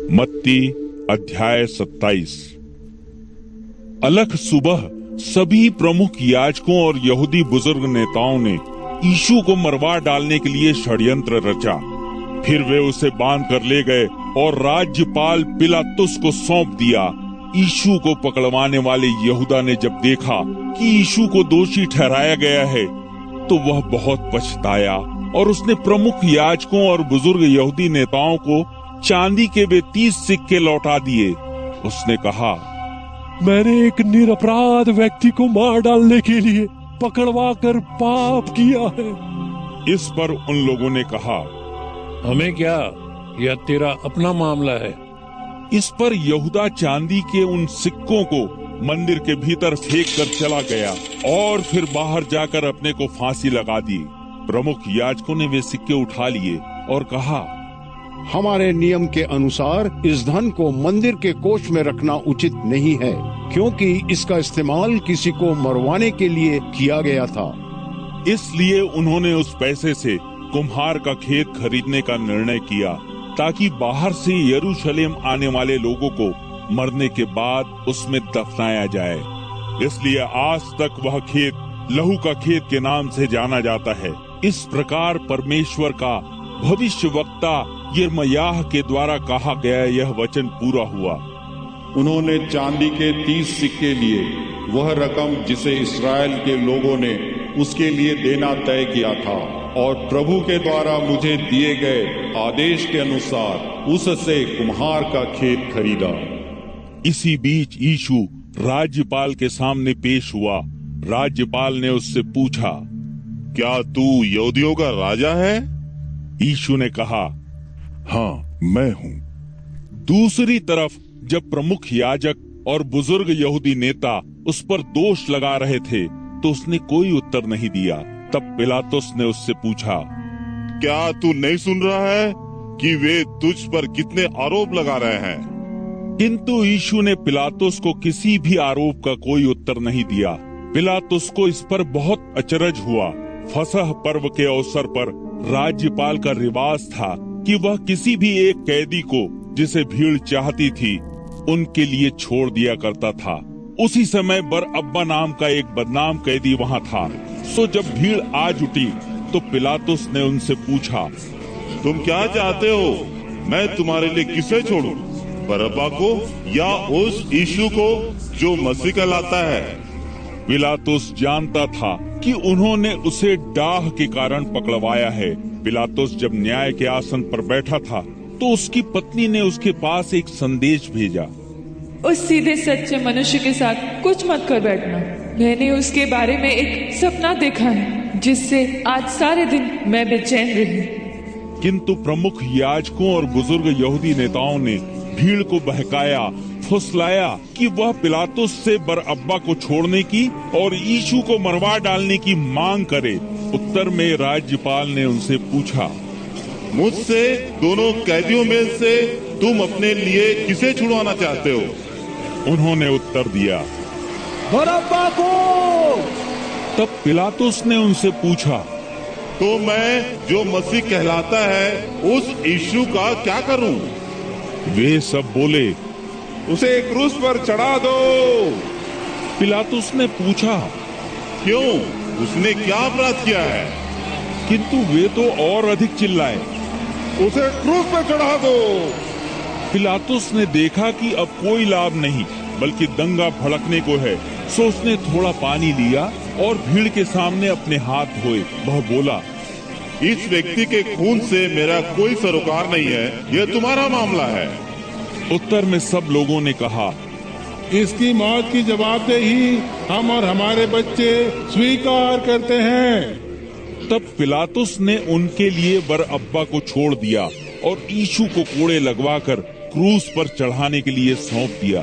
मत्ती अध्याय 27। अलग सुबह सभी प्रमुख याजकों और यहूदी बुजुर्ग नेताओं ने यीशु को मरवा डालने के लिए षड्यंत्र रचा। फिर वे उसे बांध कर ले गए और राज्यपाल पिलातुस को सौंप दिया। यीशु को पकड़वाने वाले यहूदा ने जब देखा कि यीशु को दोषी ठहराया गया है तो वह बहुत पछताया और उसने प्रमुख याजकों और बुजुर्ग यहूदी नेताओं को चांदी के वे 30 सिक्के लौटा दिए। उसने कहा, मैंने एक निरपराध व्यक्ति को मार डालने के लिए पकड़वा कर पाप किया है। इस पर उन लोगों ने कहा, हमें क्या, यह तेरा अपना मामला है। इस पर यहूदा चांदी के उन सिक्कों को मंदिर के भीतर फेंक कर चला गया और फिर बाहर जाकर अपने को फांसी लगा दी। प्रमुख याजकों ने वे सिक्के उठा लिए और कहा, हमारे नियम के अनुसार इस धन को मंदिर के कोष में रखना उचित नहीं है, क्योंकि इसका इस्तेमाल किसी को मरवाने के लिए किया गया था। इसलिए उन्होंने उस पैसे से कुम्हार का खेत खरीदने का निर्णय किया ताकि बाहर से यरूशलेम आने वाले लोगों को मरने के बाद उसमें दफनाया जाए। इसलिए आज तक वह खेत लहू का खेत के नाम से जाना जाता है। इस प्रकार परमेश्वर का भविष्यवक्ता यिर्मयाह के द्वारा कहा गया यह वचन पूरा हुआ। उन्होंने चांदी के 30 सिक्के लिए, वह रकम जिसे इस्राएल के लोगों ने उसके लिए देना तय किया था, और प्रभु के द्वारा मुझे दिए गए आदेश के अनुसार उससे कुम्हार का खेत खरीदा। इसी बीच यीशु राज्यपाल के सामने पेश हुआ। राज्यपाल ने उससे पूछा, क्या तू यहूदियों का राजा है? यीशु ने कहा, हाँ, मैं हूँ। दूसरी तरफ जब प्रमुख याजक और बुजुर्ग यहूदी नेता उस पर दोष लगा रहे थे तो उसने कोई उत्तर नहीं दिया। तब पिलातुस ने उससे पूछा, क्या तू नहीं सुन रहा है कि वे तुझ पर कितने आरोप लगा रहे हैं? किंतु यीशु ने पिलातुस को किसी भी आरोप का कोई उत्तर नहीं दिया। पिलातुस को इस पर बहुत अचरज हुआ। फसह पर्व के अवसर पर राज्यपाल का रिवाज था कि वह किसी भी एक कैदी को जिसे भीड़ चाहती थी उनके लिए छोड़ दिया करता था। उसी समय बरअब्बा नाम का एक बदनाम कैदी वहाँ था। सो जब भीड़ आ जुटी तो पिलातुस ने उनसे पूछा, तुम क्या चाहते हो? मैं तुम्हारे लिए किसे छोड़ूं? बरअब्बा को या उस यीशु को जो मसीह कहलाता है? पिलातुस जानता था कि उन्होंने उसे डाह के कारण पकड़वाया है। पिलातुस जब न्याय के आसन पर बैठा था तो उसकी पत्नी ने उसके पास एक संदेश भेजा, उस सीधे सच्चे मनुष्य के साथ कुछ मत कर बैठना। मैंने उसके बारे में एक सपना देखा है जिससे आज सारे दिन मैं बेचैन रही। किंतु प्रमुख याजकों और बुजुर्ग यहूदी नेताओं ने भीड़ को बहकाया, फुसलाया कि वह पिलातुस से बरअब्बा को छोड़ने की और यीशु को मरवा डालने की मांग करे। उत्तर में राज्यपाल ने उनसे पूछा, मुझसे दोनों कैदियों में से तुम अपने लिए किसे छुड़वाना चाहते हो? उन्होंने उत्तर दिया, बरअब्बा को। तब पिलातुस ने उनसे पूछा, तो मैं जो मसीह कहलाता है उस यीशु का क्या करूं? वे सब बोले, उसे क्रूस पर चढ़ा दो। पिलातुस ने पूछा, क्यों? उसने क्या अपराध किया है? किंतु वे तो और अधिक चिल्लाए, उसे क्रूस पर चढ़ा दो। पिलातुस ने देखा कि अब कोई लाभ नहीं बल्कि दंगा भड़कने को है। सो उसने थोड़ा पानी लिया और भीड़ के सामने अपने हाथ धोए। वह बोला, इस व्यक्ति के खून से मेरा कोई सरोकार नहीं है, यह तुम्हारा मामला है। उत्तर में सब लोगों ने कहा, इसकी मौत की जवाबदेही हम और हमारे बच्चे स्वीकार करते हैं। तब पिलातुस ने उनके लिए बरअब्बा को छोड़ दिया और यीशु को कोड़े लगवाकर क्रूस पर चढ़ाने के लिए सौंप दिया।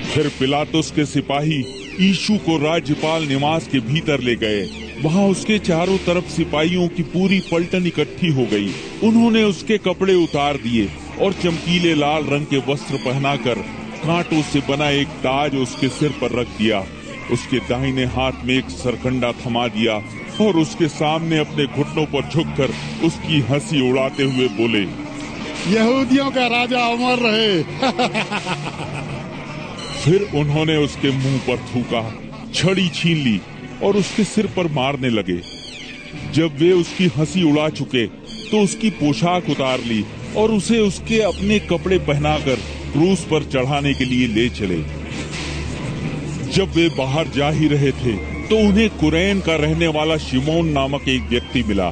फिर पिलातुस के सिपाही यीशु को राज्यपाल निवास के भीतर ले गए। वहाँ उसके चारों तरफ सिपाहियों की पूरी पलटन इकट्ठी हो गई। उन्होंने उसके कपड़े उतार दिए और चमकीले लाल रंग के वस्त्र पहनाकर कांटों से बना एक ताज उसके सिर पर रख दिया। उसके दाहिने हाथ में एक सरकंडा थमा दिया और उसके सामने अपने घुटनों पर झुककर उसकी हंसी उड़ाते हुए बोले, यहूदियों का राजा अमर रहे। फिर उन्होंने उसके मुंह पर थूका, छड़ी छीन ली और उसके सिर पर मारने लगे। जब वे उसकी हंसी उड़ा चुके तो उसकी पोशाक उतार ली और उसे उसके अपने कपड़े पहनाकर क्रूस पर चढ़ाने के लिए ले चले। जब वे बाहर जा ही रहे थे तो उन्हें कुरैन का रहने वाला शिमोन नामक एक व्यक्ति मिला।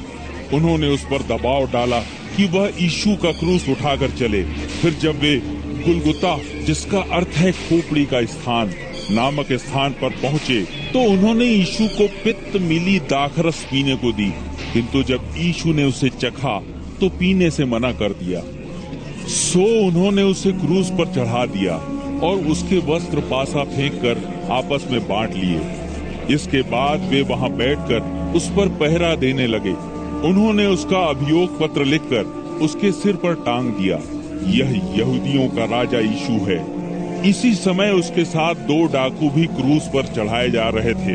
उन्होंने उस पर दबाव डाला कि वह यीशु का क्रूस उठाकर चले। फिर जब वे गुलगुता, जिसका अर्थ है खोपड़ी का स्थान, नामक स्थान पर पहुँचे तो उन्होंने यीशु को पित्त मिली दाखरस पीने को दी, किंतु जब यीशु ने उसे चखा तो पीने से मना कर दिया। सो उन्होंने उसे क्रूस पर चढ़ा दिया और उसके वस्त्र पासा फेंककर आपस में बांट लिए। इसके बाद वे वहां बैठकर उस पर पहरा देने लगे। उन्होंने उसका अभियोग पत्र लिखकर उसके सिर पर टांग दिया, यह यहूदियों का राजा यीशु है। इसी समय उसके साथ 2 डाकू भी क्रूस पर चढ़ाए जा रहे थे,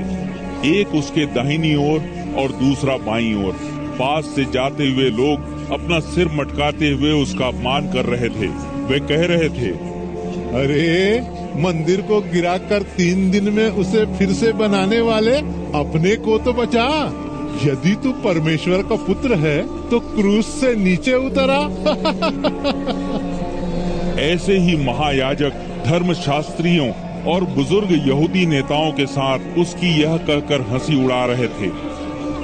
एक उसके दाहिनी ओर और दूसरा बाईं ओर। पास से जाते हुए लोग अपना सिर मटकाते हुए उसका अपमान कर रहे थे। वे कह रहे थे, अरे, मंदिर को गिराकर 3 दिन में उसे फिर से बनाने वाले, अपने को तो बचा। यदि तू परमेश्वर का पुत्र है तो क्रूस से नीचे उतरा। ऐसे ही महायाजक, धर्मशास्त्रियों और बुजुर्ग यहूदी नेताओं के साथ उसकी यह कहकर हंसी उड़ा रहे थे,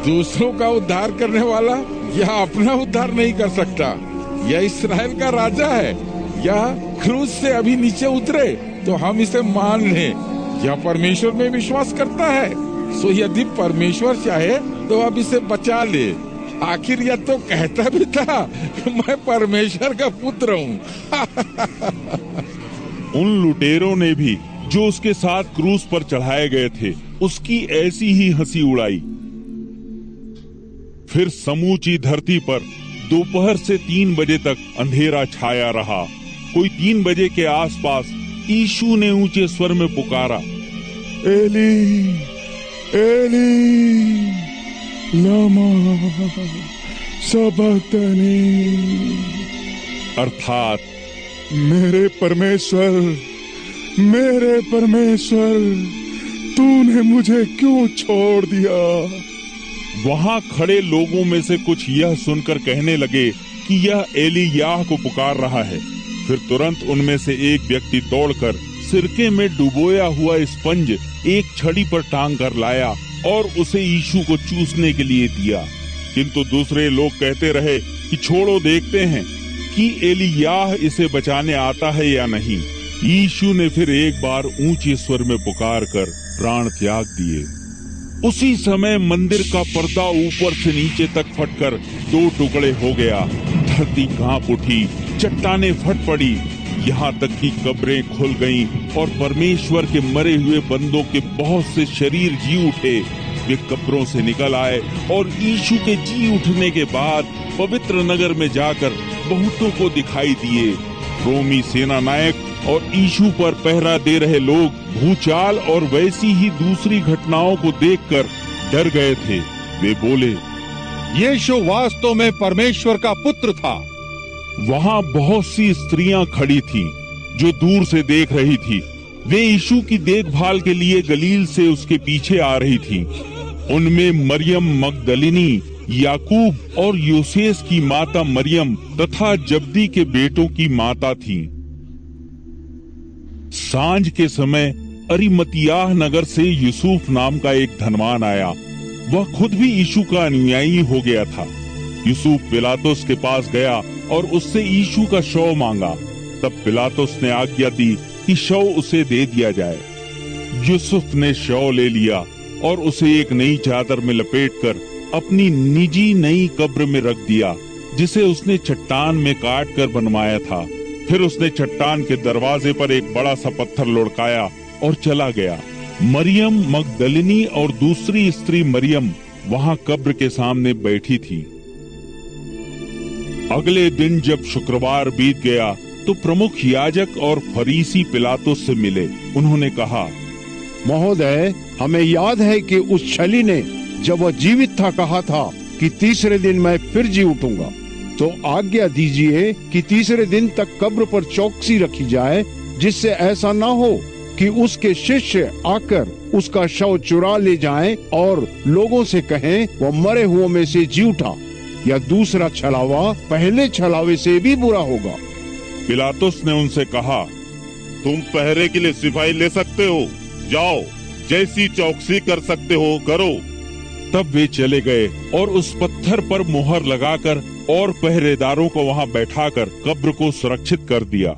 दूसरों का उद्धार करने वाला यह अपना उद्धार नहीं कर सकता। यह इस्राएल का राजा है। यह क्रूस से अभी नीचे उतरे तो हम इसे मान लें। यह परमेश्वर में विश्वास करता है, सो यदि परमेश्वर चाहे तो अब इसे बचा ले। आखिर यह तो कहता भी था कि मैं परमेश्वर का पुत्र हूँ। उन लुटेरों ने भी, जो उसके साथ क्रूस पर चढ़ाए गए थे, उसकी ऐसी ही हंसी उड़ाई। फिर समूची धरती पर दोपहर से 3 बजे तक अंधेरा छाया रहा। कोई 3 बजे के आसपास यीशु ने ऊंचे स्वर में पुकारा, एली एली लमा सबक्तनी, अर्थात मेरे परमेश्वर तूने मुझे क्यों छोड़ दिया। वहां खड़े लोगों में से कुछ यह सुनकर कहने लगे कि यह एलियाह को पुकार रहा है। फिर तुरंत उनमें से एक व्यक्ति दौड़कर सिरके में डुबोया हुआ स्पंज एक छड़ी पर टांग कर लाया और उसे यीशु को चूसने के लिए दिया। किंतु दूसरे लोग कहते रहे कि छोड़ो, देखते हैं कि एलियाह इसे बचाने आता है या नहीं। यीशु ने फिर एक बार ऊंचे स्वर में पुकार कर प्राण त्याग दिए। उसी समय मंदिर का पर्दा ऊपर से नीचे तक फटकर 2 टुकड़े हो गया। धरती कांप उठी, चट्टानें फट पड़ी, यहाँ तक कि कब्रें खुल गईं और परमेश्वर के मरे हुए बंदों के बहुत से शरीर जी उठे। वे कब्रों से निकल आए और यीशु के जी उठने के बाद पवित्र नगर में जाकर बहुतों को दिखाई दिए। रोमी सेना नायक और यीशु पर पहरा दे रहे लोग भूचाल और वैसी ही दूसरी घटनाओं को देखकर डर गए थे। वे बोले, यीशु वास्तव में परमेश्वर का पुत्र था। वहाँ बहुत सी स्त्रियां खड़ी थीं, जो दूर से देख रही थी। वे यीशु की देखभाल के लिए गलील से उसके पीछे आ रही थीं। उनमें मरियम मगदलिनी, याकूब और योसेस की माता मरियम तथा जब्दी के बेटों की माता थीं। सांझ के समय अरिमतियाह नगर से यूसुफ नाम का एक धनवान आया। वह खुद भी यीशु का अनुयायी हो गया था। यूसुफ पिलातुस के पास गया और उससे यीशु का शव मांगा। तब पिलातुस ने आज्ञा दी कि शव उसे दे दिया जाए। यूसुफ ने शव ले लिया और उसे एक नई चादर में लपेटकर अपनी निजी नई कब्र में रख दिया, जिसे उसने चट्टान में काट कर बनवाया था। फिर उसने चट्टान के दरवाजे पर एक बड़ा सा पत्थर लुढ़काया और चला गया। मरियम मगदलिनी और दूसरी स्त्री मरियम वहां कब्र के सामने बैठी थी। अगले दिन जब शुक्रवार बीत गया तो प्रमुख याजक और फरीसी पिलातुस से मिले। उन्होंने कहा, महोदय, हमें याद है कि उस छली ने जब वह जीवित था कहा था कि 3रे दिन मैं फिर जी उठूंगा। तो आज्ञा दीजिए कि तीसरे दिन तक कब्र पर चौकसी रखी जाए, जिससे ऐसा ना हो कि उसके शिष्य आकर उसका शव चुरा ले जाएं और लोगों से कहें वह मरे हुओं में से जी उठा, या दूसरा छलावा पहले छलावे से भी बुरा होगा। पिलातुस ने उनसे कहा, तुम पहरे के लिए सिपाही ले सकते हो, जाओ, जैसी चौकसी कर सकते हो करो। तब वे चले गए और उस पत्थर पर मुहर लगाकर और पहरेदारों को वहां बैठाकर कब्र को सुरक्षित कर दिया।